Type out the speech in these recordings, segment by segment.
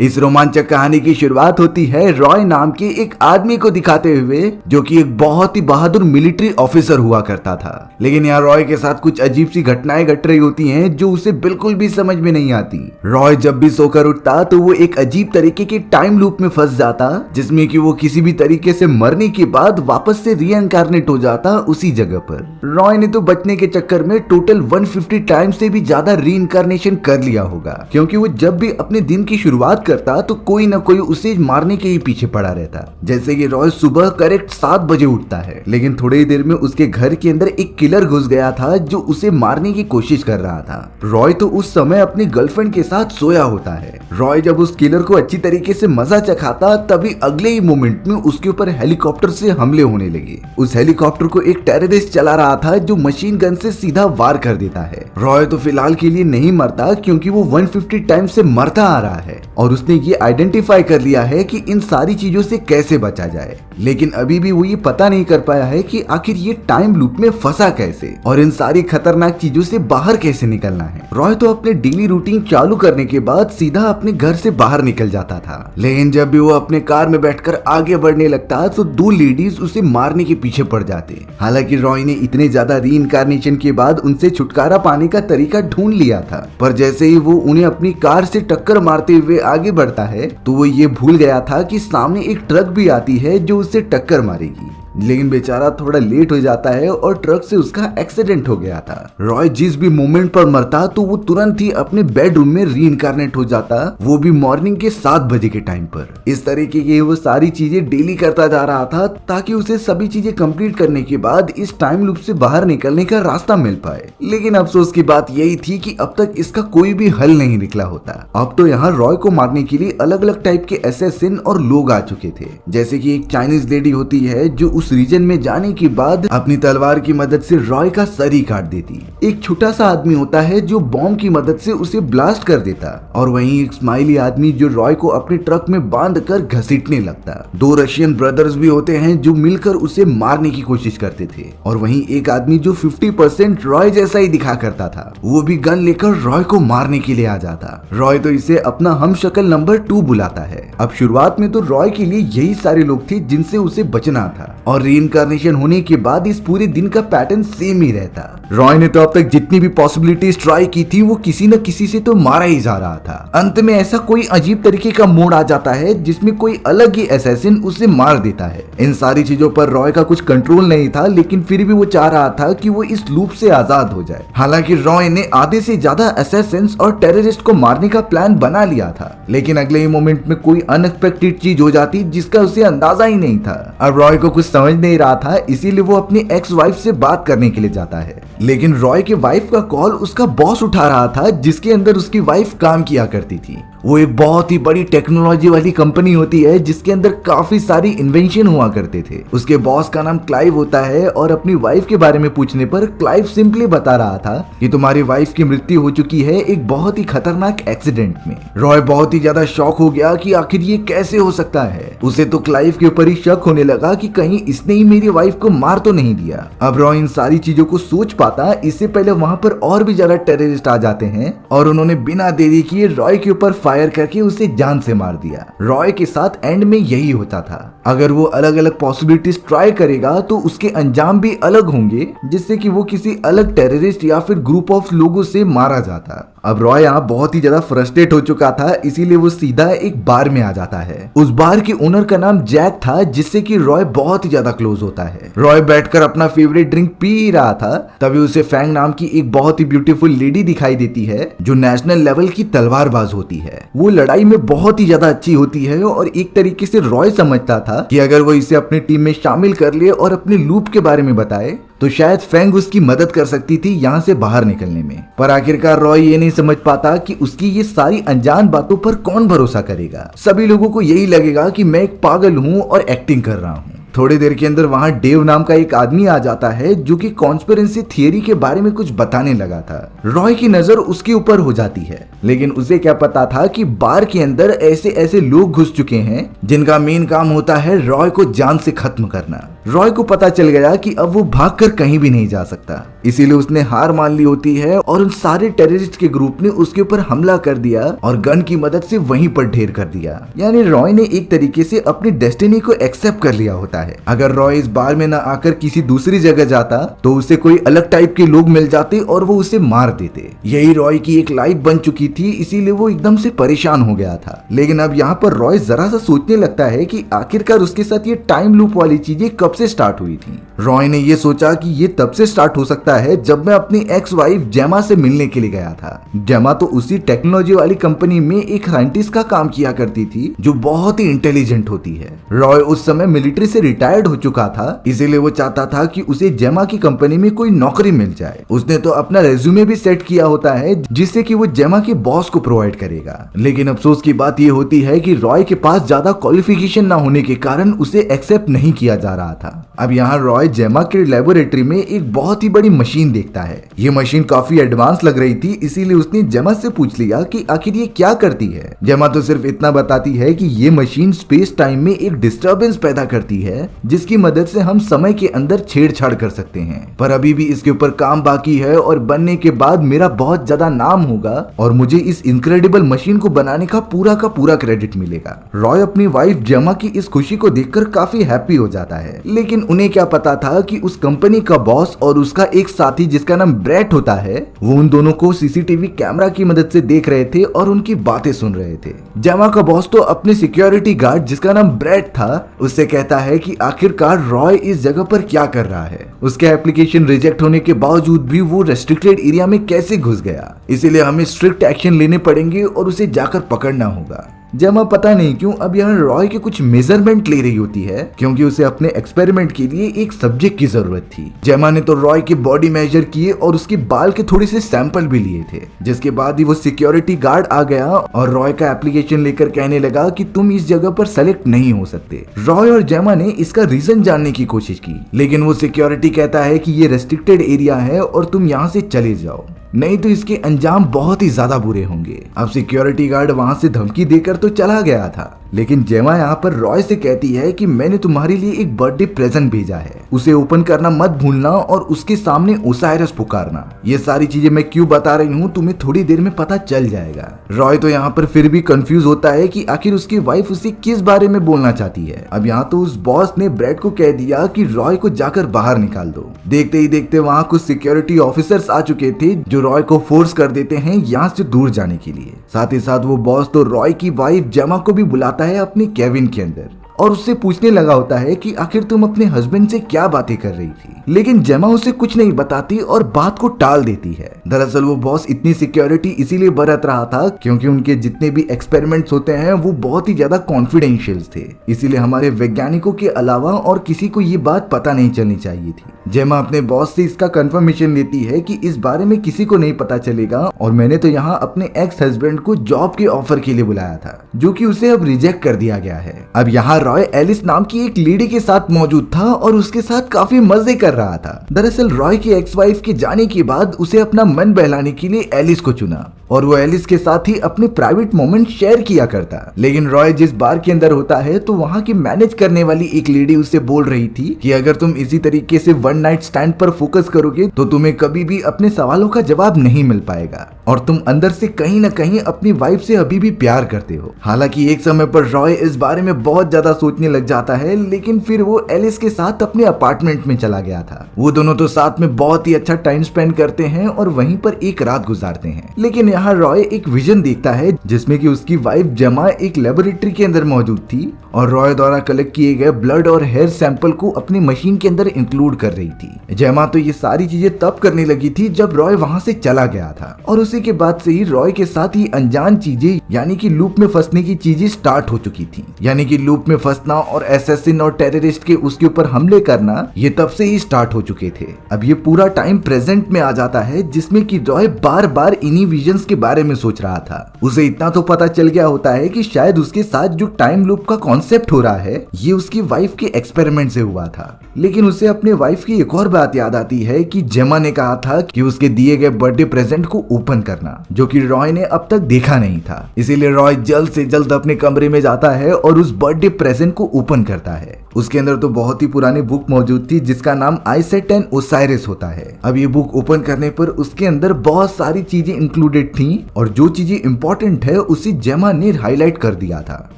इस रोमांचक कहानी की शुरुआत होती है रॉय नाम के एक आदमी को दिखाते हुए, जो कि एक बहुत ही बहादुर मिलिट्री ऑफिसर हुआ करता था। लेकिन यहाँ रॉय के साथ कुछ अजीब सी घटनाएं घट रही होती हैं जो उसे बिल्कुल भी समझ में नहीं आती। रॉय जब भी सोकर उठता तो वो एक अजीब तरीके के टाइम लूप में फंस जाता, जिसमें कि वो किसी भी तरीके से मरने के बाद वापस से रीइंकार्नेट हो जाता उसी जगह पर। रॉय ने तो बचने के चक्कर में टोटल 150 टाइम्स से भी ज्यादा रीइंकार्नेशन कर लिया होगा, क्योंकि वो जब भी अपने दिन की शुरुआत करता तो कोई ना कोई उसे मारने के ही पीछे पड़ा रहता। जैसे कि रॉय सुबह करेक्ट 7 बजे उठता है, लेकिन थोड़ी ही देर में उसके घर के अंदर एक किलर घुस गया था जो उसे मारने की कोशिश कर रहा था। रॉय तो उस समय अपनी गर्लफ्रेंड के साथ सोया होता है। रॉय जब उस किलर को अच्छी तरीके से मजा चखाता, तभी अगले ही मोमेंट में उसके ऊपर हेलीकॉप्टर से हमले होने लगे। उस हेलीकॉप्टर को एक टेररिस्ट चला रहा था जो मशीन गन से सीधा वार कर देता है। रॉय तो फिलहाल के लिए नहीं मरता, क्योंकि वो 150 टाइम से मरता आ रहा है और उसने ये आइडेंटिफाई कर लिया है कि इन सारी चीजों से कैसे बचा जाए। लेकिन अभी भी वो ये पता नहीं कर पाया है कि आखिर ये टाइम लूप में फंसा कैसे और इन सारी खतरनाक चीजों से बाहर कैसे निकलना है। रॉय तो अपने डेली रूटीन चालू करने के बाद सीधा अपने घर से बाहर निकल जाता था, लेकिन जब भी वो अपने कार में बैठकर आगे बढ़ने लगता तो 2 लेडीज उसे मारने के पीछे पड़ जाते। हालांकि रॉय ने इतने ज्यादा रीइंकार्नेशन के बाद उनसे छुटकारा पाने का तरीका ढूंढ लिया था, पर जैसे ही वो उन्हें अपनी कार से टक्कर मारते हुए आगे बढ़ता है तो वो ये भूल गया था कि सामने एक ट्रक भी आती है जो उससे टक्कर मारेगी। लेकिन बेचारा थोड़ा लेट हो जाता है और ट्रक से उसका एक्सीडेंट हो गया था। रॉय जिस भी मोमेंट पर मरता तो वो तुरंत ही अपने बेडरूम में रीइंकार्नेट हो जाता, वो भी मॉर्निंग के 7 बजे के टाइम पर। इस तरीके की वो सारी चीजें डेली करता जा रहा था ताकि उसे सभी चीजें कंप्लीट करने के बाद इस टाइम लूप से बाहर निकलने का रास्ता मिल पाए। लेकिन अफसोस की बात यही थी कि अब तक इसका कोई भी हल नहीं निकला होता। अब तो यहाँ रॉय को मारने के लिए अलग अलग टाइप के असैसिन और लोग आ चुके थे। जैसे कि एक चाइनीज लेडी होती है जो उस रीजन में जाने के बाद अपनी तलवार की मदद से रॉय का सर ही काट देती। एक छोटा सा आदमी होता है जो बॉम्ब की मदद से उसे ब्लास्ट कर देता, और वहीं एक स्माइली आदमी जो रॉय को अपने ट्रक में बांधकर घसीटने लगता। 2 रशियन ब्रदर्स भी होते हैं जो मिलकर उसे मारने की कोशिश करते थे, और वहीं एक आदमी जो 50% रॉय जैसा ही दिखा करता था, वो भी गन लेकर रॉय को मारने के लिए आ जाता। रॉय तो इसे अपना हमशक्ल नंबर 2 बुलाता है। अब शुरुआत में तो रॉय के लिए यही सारे लोग थे जिनसे उसे बचना था, और रीइंकार्नेशन होने के बाद इस पूरे दिन का पैटर्न सेम ही रहता। रॉय ने तो अब तक जितनी भी पॉसिबिलिटीज ट्राई की थी वो किसी न किसी से तो मारा ही जा रहा था। अंत में ऐसा कोई अजीब तरीके का मोड़ आ जाता है जिसमें कोई अलग ही असैसिन उसे मार देता है। इन सारी चीजों पर रॉय का कुछ कंट्रोल नहीं था, लेकिन फिर भी वो चाह रहा था कि वो इस लूप से आजाद हो जाए। हालांकि रॉय ने आधे से ज्यादा असैसिन्स और टेररिस्ट को मारने का प्लान बना लिया था, लेकिन अगले ही मोमेंट में कोई अनएक्सपेक्टेड चीज हो जाती जिसका उसे अंदाजा ही नहीं था। अब रॉय को कुछ समझ नहीं रहा था, इसीलिए वो अपनी एक्स वाइफ से बात करने के लिए जाता है। लेकिन रॉय के वाइफ का कॉल उसका बॉस उठा रहा था, जिसके अंदर उसकी वाइफ काम किया करती थी। वो एक बहुत ही बड़ी टेक्नोलॉजी वाली कंपनी होती है जिसके अंदर काफी सारी इन्वेंशन हुआ करते थे। उसके बॉस का नाम क्लाइव होता है, और अपनी वाइफ के बारे में पूछने पर क्लाइव सिंपली बता रहा था कि तुम्हारी वाइफ की मृत्यु हो चुकी है एक बहुत ही खतरनाक एक्सीडेंट में। रॉय बहुत ही ज्यादा शॉक हो गया कि आखिर ये कैसे हो सकता है। उसे तो क्लाइव के ऊपर ही शक होने लगा कि कहीं इसने ही मेरी वाइफ को मार तो नहीं दिया। अब रॉय इन सारी चीजों को सोच पाता, इससे पहले वहां पर और भी ज्यादा टेररिस्ट आ जाते हैं, और उन्होंने बिना देरी किए रॉय के ऊपर फायर करके उसे जान से मार दिया। रॉय के साथ एंड में यही होता था। अगर वो अलग अलग पॉसिबिलिटीज ट्राई करेगा तो उसके अंजाम भी अलग होंगे, जिससे कि वो किसी अलग टेररिस्ट या फिर ग्रुप ऑफ लोगों से मारा जाता। अब रॉय यहाँ बहुत ही ज्यादा फ्रस्ट्रेट हो चुका था, इसीलिए वो सीधा एक बार में आ जाता है। उस बार के ओनर का नाम जैक था, जिससे कि रॉय बहुत ही ज्यादा क्लोज होता है। रॉय बैठकर अपना फेवरेट ड्रिंक पी ही रहा था, तभी उसे फैंग नाम की एक बहुत ही ब्यूटीफुल लेडी दिखाई देती है जो नेशनल लेवल की तलवारबाज होती है। वो लड़ाई में बहुत ही ज्यादा अच्छी होती है, और एक तरीके से रॉय समझता था कि अगर वो इसे अपनी टीम में शामिल कर ले और अपने लूप के बारे में बताए तो शायद फैंग उसकी मदद कर सकती थी यहाँ से बाहर निकलने में। पर आखिरकार रॉय ये नहीं समझ पाता कि उसकी ये सारी अनजान बातों पर कौन भरोसा करेगा। सभी लोगों को यही लगेगा कि मैं एक पागल हूँ और एक्टिंग कर रहा हूँ। थोड़ी देर के अंदर वहां डेव नाम का एक आदमी आ जाता है जो कि कॉन्स्पिरेंसी थियरी के बारे में कुछ बताने लगा था। रॉय की नजर उसके ऊपर हो जाती है, लेकिन उसे क्या पता था कि बार के अंदर ऐसे ऐसे लोग घुस चुके हैं जिनका मेन काम होता है रॉय को जान से खत्म करना। रॉय को पता चल गया कि अब वो भागकर कहीं भी नहीं जा सकता, इसीलिए उसने हार मान ली होती है और उन सारे टेररिस्ट के ग्रुप ने उसके ऊपर हमला कर दिया और गन की मदद से वहीं पर ढेर कर दिया। यानी रॉय ने एक तरीके से अपनी डेस्टिनी को एक्सेप्ट कर लिया होता है। अगर रॉय इस बार में न आकर किसी दूसरी जगह जाता तो उसे कोई अलग टाइप के लोग मिल जाते और वो उसे मार देते। यही रॉय की एक लाइफ बन चुकी थी, इसीलिए वो एकदम से परेशान हो गया था। लेकिन अब यहाँ पर रॉय जरा सा सोचने लगता है कि आखिरकार उसके साथ ये टाइम लूप वाली चीजें कब से स्टार्ट हुई थी। रॉय ने ये सोचा कि ये तब से स्टार्ट हो सकता है जब मैं अपनी एक्स वाइफ जेमा से मिलने के लिए गया था। जेमा तो उसी टेक्नोलॉजी वाली कंपनी में एक साइंटिस्ट का काम किया करती थी जो बहुत ही इंटेलिजेंट होती है। रॉय उस समय मिलिट्री से रिटायर्ड हो चुका था, इसीलिए वो चाहता था कि उसे जेमा की कंपनी में कोई नौकरी मिल जाए। उसने तो अपना रेज्यूमे भी सेट किया होता है जिससे कि वो जेमा के बॉस को प्रोवाइड करेगा। लेकिन अफसोस की बात ये होती है कि रॉय के पास ज्यादा क्वालिफिकेशन ना होने के कारण उसे एक्सेप्ट नहीं किया जा रहा था। अब यहाँ रॉय जेमा के लेबोरेटरी में एक बहुत ही बड़ी मशीन देखता है। ये मशीन काफी एडवांस लग रही थी, इसीलिए उसने जेमा से पूछ लिया कि आखिर ये क्या करती है। जेमा तो सिर्फ इतना बताती है कि ये मशीन स्पेस टाइम में एक डिस्टर्बेंस पैदा करती है जिसकी मदद से हम समय के अंदर छेड़छाड़ कर सकते हैं, पर अभी भी इसके ऊपर काम बाकी है और बनने के बाद मेरा बहुत ज्यादा नाम होगा और मुझे इस इनक्रेडिबल मशीन को बनाने का पूरा क्रेडिट मिलेगा। रॉय अपनी वाइफ जेमा की इस खुशी को देखकर काफी हैप्पी हो जाता है, लेकिन उन्हें क्या पता था कि उस कंपनी का बॉस और उसका एक साथी जिसका नाम ब्रेट होता है वो उन दोनों को सीसीटीवी कैमरा की मदद से देख रहे थे और उनकी बातें सुन रहे थे। जेमा का बॉस तो अपने सिक्योरिटी गार्ड जिसका नाम ब्रेट था उससे कहता है कि आखिरकार रॉय इस जगह पर क्या कर रहा है। उसके एप्लीकेशन रिजेक्ट होने के बावजूद भी वो रेस्ट्रिक्टेड एरिया में कैसे घुस गया, इसीलिए हमें स्ट्रिक्ट एक्शन लेने पड़ेंगे और उसे जाकर पकड़ना होगा। जेमा पता नहीं क्यों अब यहाँ रॉय के कुछ मेजरमेंट ले रही होती है क्योंकि उसे अपने एक्सपेरिमेंट के लिए एक सब्जेक्ट की जरूरत थी। जेमा ने तो रॉय की बॉडी मेजर किए और उसके बाल के थोड़े से सैंपल भी लिए थे, जिसके बाद ही वो सिक्योरिटी गार्ड आ गया और रॉय का एप्लीकेशन लेकर कहने लगा कि तुम इस जगह पर सेलेक्ट नहीं हो सकते। रॉय और जेमा ने इसका रीजन जानने की कोशिश की, लेकिन वो सिक्योरिटी कहता है कि ये रेस्ट्रिक्टेड एरिया है और तुम यहाँ से चले जाओ, नहीं तो इसके अंजाम बहुत ही ज्यादा बुरे होंगे। अब सिक्योरिटी गार्ड वहां से धमकी देकर तो चला गया था, लेकिन जेमा यहाँ पर रॉय से कहती है कि मैंने तुम्हारे लिए एक बर्थडे प्रेजेंट भेजा है, उसे ओपन करना मत भूलना और उसके सामने ओसाइरस पुकारना। ये सारी चीजें मैं क्यों बता रही हूँ तुम्हें थोड़ी देर में पता चल जाएगा। रॉय तो यहाँ पर फिर भी कंफ्यूज होता है कि आखिर उसकी वाइफ उसे किस बारे में बोलना चाहती है। अब यहाँ तो उस बॉस ने ब्रेड को कह दिया कि रॉय को जाकर बाहर निकाल दो। देखते ही देखते वहाँ कुछ सिक्योरिटी ऑफिसर्स आ चुके थे जो रॉय को फोर्स कर देते हैं यहाँ से दूर जाने के लिए। साथ ही साथ वो बॉस तो रॉय की वाइफ जेमा को भी बुलाता है अपनी केबिन के अंदर और उससे पूछने लगा होता है कि आखिर तुम अपने हस्बैंड से क्या बातें कर रही थी, लेकिन जेमा उसे कुछ नहीं बताती और बात को टाल देती है। दरअसल वो बॉस इतनी सिक्योरिटी इसीलिए बरत रहा था क्योंकि उनके जितने भी एक्सपेरिमेंट्स होते हैं वो बहुत ही ज्यादा कॉन्फिडेंशियल थे, इसीलिए हमारे वैज्ञानिकों के अलावा और किसी को ये बात पता नहीं चलनी चाहिए थी। जेमा अपने बॉस से इसका कंफर्मेशन लेती है कि इस बारे में किसी को नहीं पता चलेगा और मैंने तो यहाँ अपने एक्स हस्बैंड को जॉब के ऑफर के लिए बुलाया था जो कि उसे अब रिजेक्ट कर दिया गया है। अब यहाँ रॉय एलिस नाम की एक लेडी के साथ मौजूद था और उसके साथ काफी मजे कर रहा था। दरअसल रॉय की एक्स वाइफ के जाने के बाद उसे अपना मन बहलाने के लिए एलिस को चुना और वो एलिस के साथ ही अपने प्राइवेट मोमेंट शेयर किया करता। लेकिन रॉय जिस बार के अंदर होता है तो वहाँ की मैनेज करने वाली एक लेडी उससे बोल रही थी कि अगर तुम इसी तरीके से वन नाइट स्टैंड पर फोकस करोगे तो तुम्हें कभी भी अपने सवालों का जवाब नहीं मिल पाएगा और तुम अंदर से कहीं न कहीं अपनी वाइफ से अभी भी प्यार करते हो। हालांकि एक समय पर रॉय इस बारे में बहुत ज्यादा सोचने लग जाता है, लेकिन फिर वो एलिस के साथ अपने अपार्टमेंट में चला गया था। वो दोनों तो साथ में बहुत ही अच्छा टाइम स्पेंड करते हैं और वहीं पर एक रात गुजारते हैं। लेकिन यहाँ रॉय एक विजन देखता है जिसमें कि उसकी वाइफ जेमा एक लेबोरेटरी के अंदर मौजूद थी और रॉय द्वारा कलेक्ट किए गए ब्लड और हेयर सैंपल को अपनी मशीन के अंदर इंक्लूड कर रही थी। जेमा तो ये सारी चीजें तब करने लगी थी जब रॉय वहां से चला गया था और उसी के बाद से ही रॉय के साथ ही अनजान चीजें यानी कि लूप में फंसने की चीजें स्टार्ट हो चुकी थी। यानी कि लूप में फंसना और एसेसिन और टेररिस्ट के उसके ऊपर हमले करना ये तब से ही स्टार्ट हो चुके थे। अब ये पूरा टाइम प्रेजेंट में आ जाता है जिसमें कि रॉय बार बार इन्हीं विजन्स के बारे में सोच रहा था। उसे इतना तो पता चल गया होता है कि शायद उसके साथ जो टाइम लूप का कॉन्सेप्ट हो रहा है ये उसकी वाइफ के एक्सपेरिमेंट से हुआ था। लेकिन उसे अपने वाइफ की एक और बात याद आती है कि जेमा ने कहा था कि उसके दिए गए बर्थडे प्रेजेंट को ओपन करना, जो कि रॉय ने अब तक देखा नहीं था। इसीलिए रॉय जल्द से जल्द अपने कमरे में जाता है और उस बर्थडे प्रेजेंट को ओपन करता है। उसके अंदर तो बहुत ही पुरानी बुक मौजूद थी जिसका नाम आइसेट एंड ओसाइरिस होता है। अब ये बुक ओपन करने पर उसके अंदर बहुत सारी चीजें इंक्लूडेड थी और जो चीजें इंपॉर्टेंट है उसे जेमा ने हाईलाइट कर दिया था।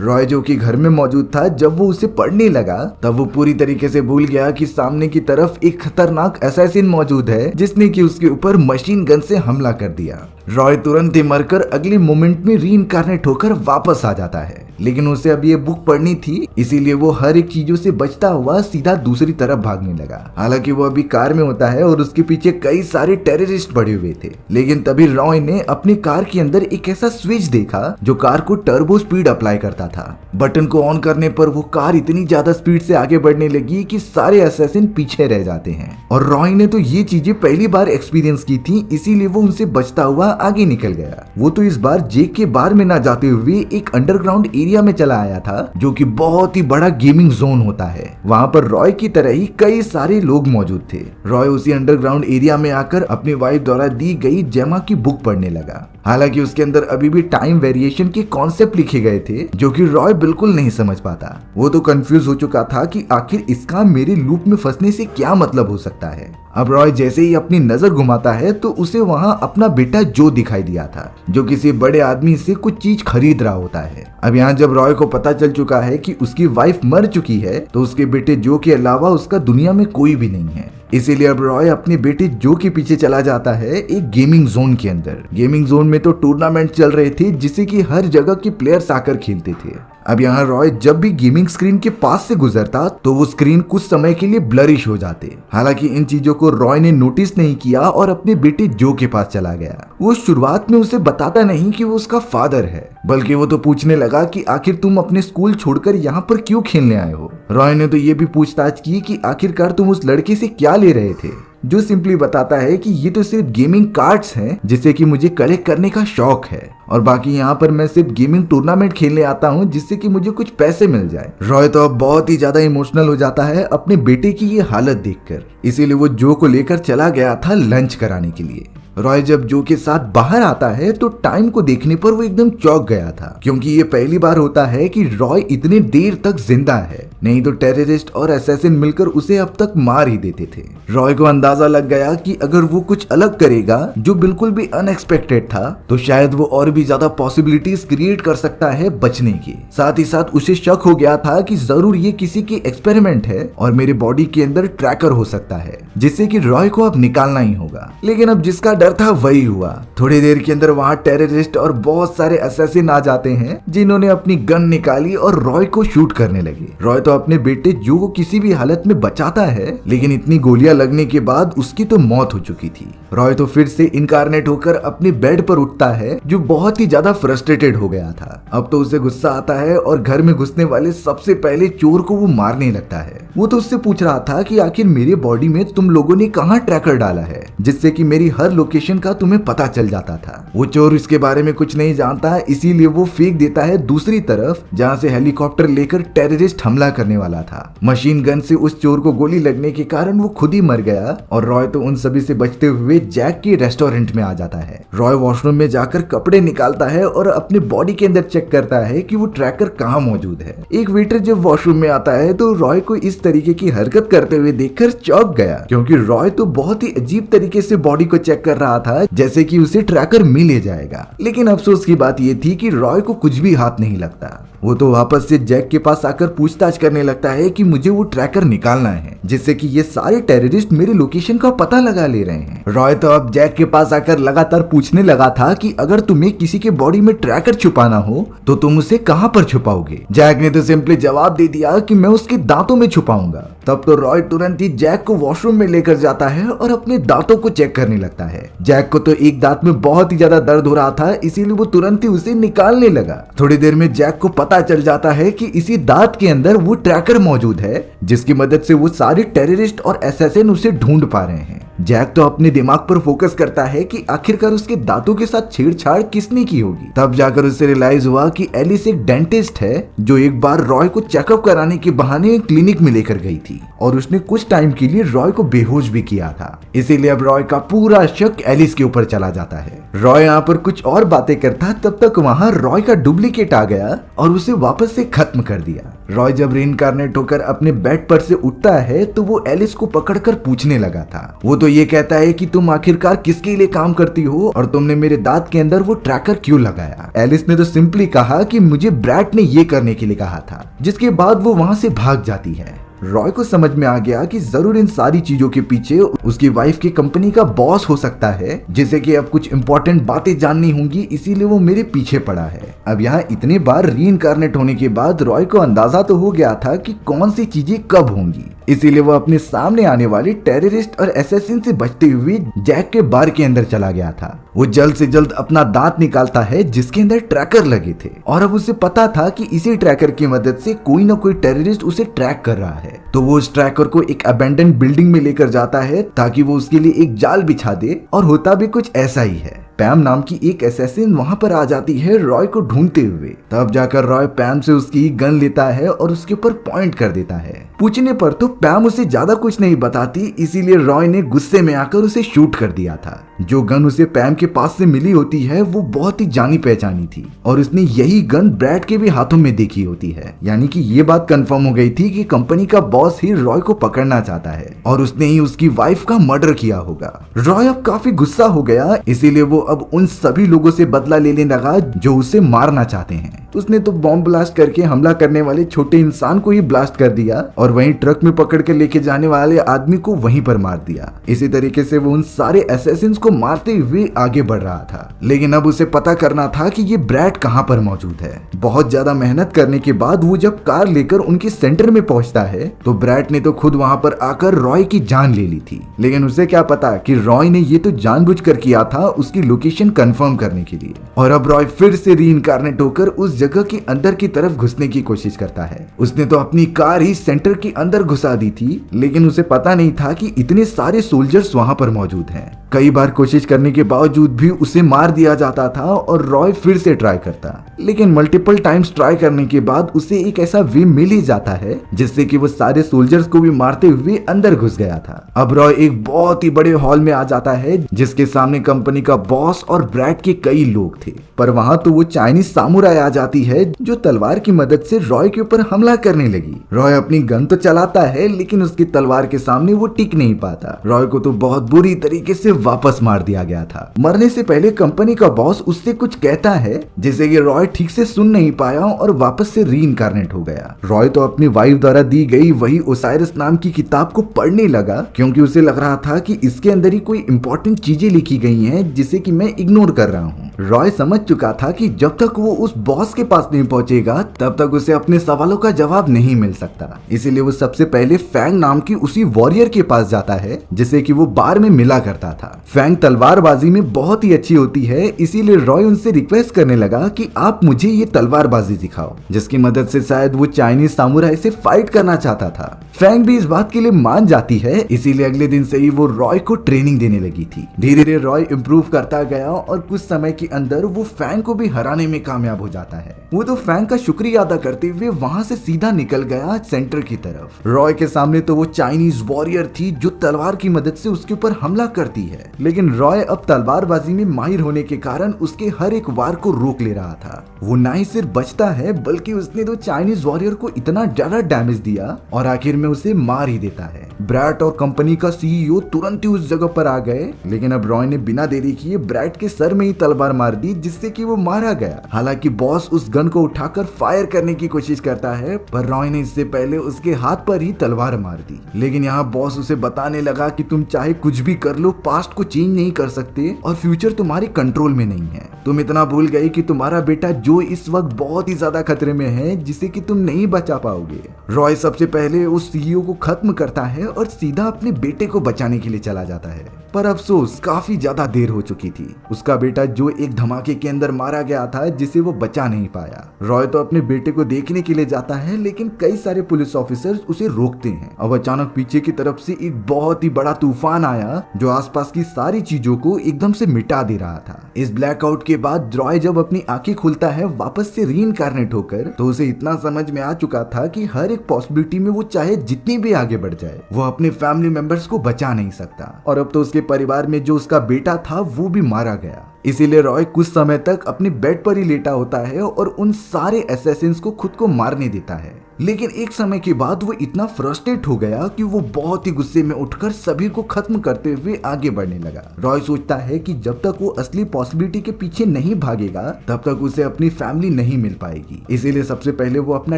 रॉय जो कि घर में मौजूद था, जब वो उसे पढ़ने लगा तब वो पूरी तरीके से भूल गया कि सामने की तरफ एक खतरनाक असैसिन मौजूद है जिसने कि उसके ऊपर मशीन गन से हमला कर दिया। रॉय तुरंत ही मरकर अगले मोमेंट में रीइंकार्नेट होकर वापस आ जाता है, लेकिन उसे अब ये बुक पढ़नी थी, इसीलिए वो हर एक चीजों से बचता हुआ सीधा दूसरी तरफ भागने लगा। हालांकि वो अभी कार में होता है और उसके पीछे कई सारे टेररिस्ट पड़े हुए थे, लेकिन तभी रॉय ने अपनी कार के अंदर एक ऐसा स्विच देखा जो कार को टर्बो स्पीड अप्लाई करता था। बटन को ऑन करने पर वो कार इतनी ज्यादा स्पीड से आगे बढ़ने लगी कि सारे असैसिन पीछे रह जाते हैं। और रॉय ने तो ये चीजें पहली बार एक्सपीरियंस की थी, इसीलिए वो उनसे बचता हुआ आगे निकल गया। वो तो इस बार जेक के बार में ना जाते हुए एक अंडरग्राउंड एरिया में चला आया था जो कि बहुत ही बड़ा गेमिंग जोन होता है। वहाँ पर रॉय की तरह ही कई सारे लोग मौजूद थे। रॉय उसी अंडरग्राउंड एरिया में आकर अपनी वाइफ द्वारा दी गई जेमा की बुक पढ़ने लगा। हालांकि उसके अंदर अभी भी टाइम वेरिएशन के कॉन्सेप्ट लिखे गए थे जो कि रॉय बिल्कुल नहीं समझ पाता। वो तो कंफ्यूज हो चुका था कि आखिर इसका मेरे लूप में फंसने से क्या मतलब हो सकता है। अब रॉय जैसे ही अपनी नजर घुमाता है तो उसे वहाँ अपना बेटा जो दिखाई दिया था, जो किसी बड़े आदमी से कुछ चीज खरीद रहा होता है। अब यहाँ जब रॉय को पता चल चुका है कि उसकी वाइफ मर चुकी है तो उसके बेटे जो के अलावा उसका दुनिया में कोई भी नहीं है। इसीलिए अब रॉय अपने बेटे जो के पीछे चला जाता है एक गेमिंग जोन के अंदर। गेमिंग जोन में तो टूर्नामेंट चल रहे थे जिससे कि हर जगह के प्लेयर्स आकर खेलते थे। अब यहाँ रॉय जब भी गेमिंग स्क्रीन के पास से गुजरता तो वो स्क्रीन कुछ समय के लिए ब्लरिश हो जाते। हालांकि इन चीजों को रॉय ने नोटिस नहीं किया और अपने बेटे जो के पास चला गया। वो शुरुआत में उसे बताता नहीं कि वो उसका फादर है, बल्कि वो तो पूछने लगा कि आखिर तुम अपने स्कूल छोड़कर यहाँ पर क्यों खेलने आए हो। रॉय ने तो ये भी पूछताछ की कि आखिरकार तुम उस लड़के से क्या ले रहे थे, जो सिंपली बताता है कि ये तो सिर्फ गेमिंग कार्ड्स हैं जिससे कि मुझे कलेक्ट करने का शौक है और बाकी यहाँ पर मैं सिर्फ गेमिंग टूर्नामेंट खेलने आता हूँ जिससे कि मुझे कुछ पैसे मिल जाए। रॉय तो अब बहुत ही ज्यादा इमोशनल हो जाता है अपने बेटे की ये हालत देखकर, इसीलिए वो जो को लेकर चला गया था लंच कराने के लिए। रॉय जब जो के साथ बाहर आता है तो टाइम को देखने पर वो एकदम चौंक गया था, क्योंकि ये पहली बार होता है कि रॉय इतने देर तक जिंदा है, नहीं तो टेररिस्ट और असैसिन मिलकर उसे अब तक मार ही देते थे। रॉय को अंदाजा लग गया कि अगर वो कुछ अलग करेगा जो बिल्कुल भी अनएक्सपेक्टेड था तो शायद वो और भी ज्यादा पॉसिबिलिटीज क्रिएट कर सकता है बचने की। साथ ही साथ उसे शक हो गया था कि जरूर ये किसी की एक्सपेरिमेंट है और मेरे बॉडी के अंदर ट्रैकर हो सकता है जिससे कि रॉय को अब निकालना ही होगा। लेकिन अब जिसका डर था वही हुआ। थोड़ी देर के अंदर वहाँ टेररिस्ट और बहुत सारे असैसिन आ जाते हैं जिन्होंने अपनी गन निकाली और रॉय को शूट करने लगे। रॉय तो अपने बेटे जो को किसी भी हालत में बचाता है, लेकिन इतनी गोलियां लगने के बाद उसकी तो मौत हो चुकी थी। रॉय तो फिर से इनकारनेट होकर अपने बेड पर उठता है जो बहुत ही ज्यादा फ्रस्ट्रेटेड हो गया था। अब तो उसे गुस्सा आता है और घर में घुसने वाले सबसे पहले चोर को वो मारने लगता है। वो तो उससे पूछ रहा था कि आखिर मेरे बॉडी में तुम लोगों ने कहाँ ट्रैकर डाला है जिससे कि मेरी हर लोकेशन का तुम्हें पता चल जाता था। वो चोर इसके बारे में कुछ नहीं जानता, इसीलिए वो फेंक देता है दूसरी तरफ जहाँ से हेलीकॉप्टर लेकर टेररिस्ट हमला करने वाला था। मशीन गन से उस चोर को गोली लगने के कारण वो खुद ही मर गया और रॉय तो उन सभी से बचते हुए जैक के रेस्टोरेंट में आ जाता है। रॉय वॉशरूम में जाकर कपड़े निकालता है और अपने बॉडी के अंदर चेक करता है कि वो ट्रैकर कहाँ मौजूद है। एक वेटर जब वॉशरूम में आता है तो रॉय को इस तरीके की हरकत करते हुए देखकर चौंक गया, क्योंकि रॉय तो बहुत ही अजीब तरीके से बॉडी को चेक कर रहा था जैसे कि उसे ट्रैकर मिल ही जाएगा। लेकिन अफसोस की बात ये थी कि रॉय को कुछ भी हाथ नहीं लगता। वो तो वापस से जैक के पास आकर पूछताछ करने लगता है कि मुझे वो ट्रैकर निकालना है जिससे कि ये सारे टेररिस्ट मेरे लोकेशन का पता लगा ले रहे हैं। रॉय तो अब जैक के पास आकर लगातार पूछने लगा था कि अगर तुम्हें किसी के बॉडी में ट्रैकर छुपाना हो तो तुम उसे कहाँ पर छुपाओगे। जैक ने तो सिंपली जवाब दे दिया कि मैं उसके दांतों में छुपाऊंगा। तब तो रॉय तुरंत ही जैक को वॉशरूम में लेकर जाता है और अपने दांतों को चेक करने लगता है। जैक को तो एक दांत में बहुत ही ज्यादा दर्द हो रहा था, इसीलिए वो तुरंत ही उसे निकालने लगा। थोड़ी देर में जैक को पता चल जाता है कि इसी दांत के अंदर वो ट्रैकर मौजूद है जिसकी मदद से वो सारे टेररिस्ट और असैसिन उसे ढूंढ पा रहे हैं। जैक तो अपने दिमाग पर फोकस करता है कि आखिरकार उसके दांतों के साथ छेड़छाड़ किसने की होगी। तब जाकर उसे रियलाइज हुआ कि एलिस एक डेंटिस्ट है जो एक बार रॉय को चेकअप कराने के बहाने क्लिनिक में लेकर गई थी और उसने कुछ टाइम के लिए रॉय को बेहोश भी किया था। इसीलिए अब रॉय का पूरा शक एलिस के ऊपर चला जाता है। रॉय यहाँ पर कुछ और बातें करता, तब तक वहाँ रॉय का डुप्लीकेट आ गया और उसे वापस से खत्म कर दिया। रॉय जब रीइंकार्नेट होकर अपने बेड पर से उठता है तो वो एलिस को पकड़कर पूछने लगा था। वो तो ये कहता है कि तुम आखिरकार किसके लिए काम करती हो और तुमने मेरे दांत के अंदर वो ट्रैकर क्यों लगाया। एलिस ने तो सिंपली कहा कि मुझे ब्रैट ने ये करने के लिए कहा था, जिसके बाद वो वहां से भाग जाती है। रॉय को समझ में आ गया कि जरूर इन सारी चीजों के पीछे उसकी वाइफ की कंपनी का बॉस हो सकता है, जिसे कि अब कुछ इंपॉर्टेंट बातें जाननी होंगी, इसीलिए वो मेरे पीछे पड़ा है। अब यहाँ इतने बार रीइंकार्नेट होने के बाद रॉय को अंदाजा तो हो गया था कि कौन सी चीजें कब होंगी, इसीलिए वो अपने सामने आने वाले टेररिस्ट और असैसिन से बचते हुए जैक के बार के अंदर चला गया था। वो जल्द से जल्द अपना दांत निकालता है जिसके अंदर ट्रैकर लगे थे, और अब उसे पता था कि इसी ट्रैकर की मदद से कोई ना कोई टेररिस्ट उसे ट्रैक कर रहा है। तो वो उस ट्रैकर को एक अबेंडन बिल्डिंग में लेकर जाता है ताकि वो उसके लिए एक जाल बिछा दे, और होता भी कुछ ऐसा ही है। पैम नाम की एक असैसिन वहां पर आ जाती है रॉय को ढूंढते हुए। तब जाकर रॉय पैम से उसकी गन लेता है और उसके ऊपर पॉइंट कर देता है। पूछने पर तो पैम उसे ज्यादा कुछ नहीं बताती, इसीलिए रॉय ने गुस्से में आकर उसे शूट कर दिया था। जो गन उसे पैम के पास से मिली होती है वो बहुत ही जानी पहचानी थी, और उसने यही गन ब्रैड के भी हाथों में देखी होती है। यानी कि ये बात कंफर्म हो गई थी कि कंपनी का बॉस ही रॉय को पकड़ना चाहता है और उसने ही उसकी वाइफ का मर्डर किया होगा। रॉय अब काफी गुस्सा हो गया, इसीलिए वो अब उन सभी लोगों से बदला लेने लगा जो उसे मारना चाहते हैं। उसने तो बॉम्ब ब्लास्ट करके हमला करने वाले छोटे इंसान को ही ब्लास्ट कर दिया और वहीं ट्रक में पकड़ कर लेके जाने वाले आदमी को वहीं पर मार दिया। इसी तरीके से वो उन सारे असैसिन्स को मारते हुए आगे बढ़ रहा था, लेकिन अब उसे पता करना था कि ये ब्रैड कहाँ पर मौजूद है। बहुत ज्यादा मेहनत करने के बाद वो जब कार लेकर उनके सेंटर में पहुंचता है तो ब्रैड ने तो खुद वहां पर आकर रॉय की जान ले ली थी, लेकिन उसे क्या पता कि रॉय ने ये तो जानबूझकर किया था उसकी लोकेशन कंफर्म करने के लिए। और अब रॉय फिर से रीइंकार्नेट होकर उस जगह के अंदर की तरफ घुसने की कोशिश करता है। उसने तो अपनी कार ही सेंटर के अंदर घुसा दी थी, लेकिन उसे पता नहीं था कि इतने सारे सोल्जर्स वहां पर मौजूद हैं। कई बार कोशिश करने के बावजूद भी उसे मार दिया जाता था और रॉय फिर से ट्राई करता, लेकिन मल्टीपल टाइम्स ट्राई करने के बाद उसे एक ऐसा वे मिल ही जाता है जिससे कि वो सारे सोल्जर्स को भी मारते हुए अंदर घुस गया था। अब रॉय एक बहुत ही बड़े हॉल में आ जाता है जिसके सामने कंपनी का बॉस और ब्रैड के कई लोग थे, पर वहां तो वो चाइनीज सामुराई आ जाती है जो तलवार की मदद से रॉय के ऊपर हमला करने लगी। रॉय अपनी गन तो चलाता है, लेकिन उसकी तलवार के सामने वो टिक नहीं पाता। रॉय को तो बहुत बुरी तरीके से वापस मार दिया गया था। मरने से पहले कंपनी का बॉस उससे कुछ कहता है जिसे कि रॉय ठीक से सुन नहीं पाया और वापस से रीइंकार्नेट हो गया। रॉय तो अपनी वाइफ द्वारा दी गई वही ओसाइरस नाम की किताब को पढ़ने लगा, क्योंकि उसे लग रहा था कि इसके अंदर ही कोई इंपॉर्टेंट चीजें लिखी गई हैं जिसे कि मैं इग्नोर कर रहा हूँ। रॉय समझ चुका था कि जब तक वो उस बॉस के पास नहीं पहुंचेगा तब तक उसे अपने सवालों का जवाब नहीं मिल सकता। इसीलिए वो सबसे पहले फैंग नाम की उसी वॉरियर के पास जाता है जिसे कि वो बार में मिला करता था। फैंग तलवारबाजी में बहुत ही अच्छी होती है, इसीलिए रॉय उनसे रिक्वेस्ट करने लगा कि आप मुझे ये तलवारबाजी सिखाओ, जिसकी मदद से शायद वो चाइनीज सामुराई से फाइट करना चाहता था। फैंग भी इस बात के लिए मान जाती है, इसीलिए अगले दिन से ही वो रॉय को ट्रेनिंग देने लगी थी। धीरे धीरे रॉय इम्प्रूव करता गया और कुछ समय के अंदर वो फैंग को भी हराने में कामयाब हो जाता है। वो तो फैंग का शुक्रिया अदा करते हुए वहां से सीधा निकल गया सेंटर की तरफ। रॉय के सामने तो वो चाइनीज वॉरियर थी जो तलवार की मदद से उसके ऊपर हमला करती है, लेकिन रॉय अब तलवारबाजी में माहिर होने के कारण उसके हर एक वार को रोक ले रहा था। वो ना ही सिर्फ बचता है बल्कि उसने तो चाइनीज वॉरियर को इतना ज्यादा डैमेज दिया और आखिर में उसे मार ही देता है। ब्रैड और कंपनी का सीईओ तुरंत ही उस जगह पर आ गए, लेकिन अब रॉय ने बिना देरी किए ब्रैड के सर में ही तलवार मार दी जिससे कि वो मारा गया। हालांकि बॉस उस गन को उठाकर फायर करने की कोशिश करता है, पर रॉय ने इससे पहले उसके हाथ पर ही तलवार मार दी। लेकिन यहाँ बॉस उसे बताने लगा कि तुम चाहे कुछ भी कर लो, पास्ट को चेंज नहीं कर सकते और फ्यूचर तुम्हारे कंट्रोल में नहीं है। तुम इतना भूल गए कि तुम्हारा बेटा जो इस वक्त बहुत ही ज्यादा खतरे में है जिसे कि तुम नहीं बचा पाओगे। रॉय सबसे पहले उस सीईओ को खत्म करता है और सीधा अपने बेटे को बचाने के लिए चला जाता है, पर अफसोस काफी ज्यादा देर हो चुकी थी। उसका बेटा जो एक धमाके के अंदर मारा गया था जिसे वो बचा नहीं पाया। रॉय तो अपने बेटे को देखने के लिए जाता है, लेकिन कई सारे पुलिस ऑफिसर्स उसे रोकते हैं। अब अचानक पीछे की तरफ से एक बहुत ही बड़ा तूफान आया जो आसपास की सारी चीजों को एकदम से मिटा दे रहा था। इस ब्लैकआउट के बाद रॉय जब अपनी आंखें खुलता है वापस से रीइंकार्नेट होकर, तो उसे इतना समझ में आ चुका था कि हर एक पॉसिबिलिटी में वो चाहे जितनी भी आगे बढ़ जाए वो अपने फैमिली मेंबर्स को बचा नहीं सकता। और अब तो उसके परिवार में जो उसका बेटा था वो भी मारा गया। इसीलिए रॉय कुछ समय तक अपने बेड पर ही लेटा होता है और उन सारे असैसिन्स को खुद को मारने देता है। लेकिन एक समय के बाद वो इतना फ्रस्ट्रेट हो गया कि वो बहुत ही गुस्से में उठकर सभी को खत्म करते हुए आगे बढ़ने लगा। रॉय सोचता है कि जब तक वो असली पॉसिबिलिटी के पीछे नहीं भागेगा तब तक उसे अपनी फैमिली नहीं मिल पाएगी। इसीलिए सबसे पहले वो अपना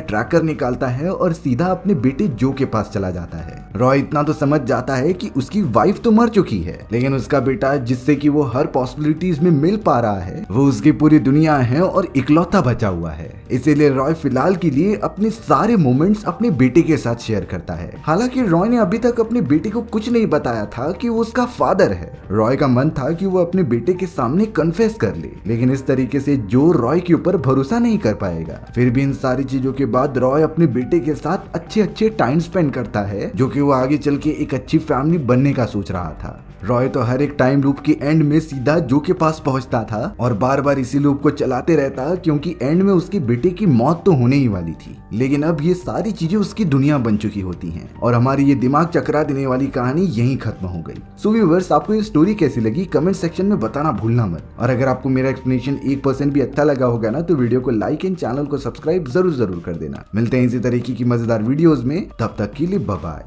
ट्रैकर निकालता है और सीधा अपने बेटे जो के पास चला जाता है। रॉय इतना तो समझ जाता है कि उसकी वाइफ तो मर चुकी है, लेकिन उसका बेटा जिससे कि वो हर पॉसिबिलिटीज में मिल पा रहा है वो उसकी पूरी दुनिया है और इकलौता बचा हुआ है। इसीलिए रॉय फिलहाल के लिए अपने सारे मोमेंट्स अपने बेटे के साथ शेयर करता है। हालांकि रॉय ने अभी तक अपने बेटे को कुछ नहीं बताया था कि वो उसका फादर है। रॉय का मन था कि वो अपने बेटे के सामने कन्फेस कर ले, लेकिन इस तरीके से जो रॉय के ऊपर भरोसा नहीं कर पाएगा। फिर भी इन सारी चीजों के बाद रॉय अपने बेटे के साथ अच्छे टाइम स्पेंड करता है, जो कि वो आगे चल के एक अच्छी फैमिली बनने का सोच रहा था। रॉय तो हर एक टाइम लूप के एंड में सीधा जो के पास पहुंचता था और बार बार इसी लूप को चलाते रहता, क्योंकि एंड में उसके बेटे की मौत तो होने ही वाली थी। लेकिन अब ये सारी चीजें उसकी दुनिया बन चुकी होती हैं और हमारी ये दिमाग चकरा देने वाली कहानी यहीं खत्म हो गई। सो व्यूअर्स, आपको ये स्टोरी कैसी लगी कमेंट सेक्शन में बताना भूलना मत। और अगर आपको मेरा एक्सप्लेनेशन 1% भी अच्छा लगा होगा ना तो वीडियो को लाइक एंड चैनल को सब्सक्राइब जरूर कर देना। मिलते हैं इसी तरीके की मजेदार वीडियोस में, तब तक के लिए बाय बाय।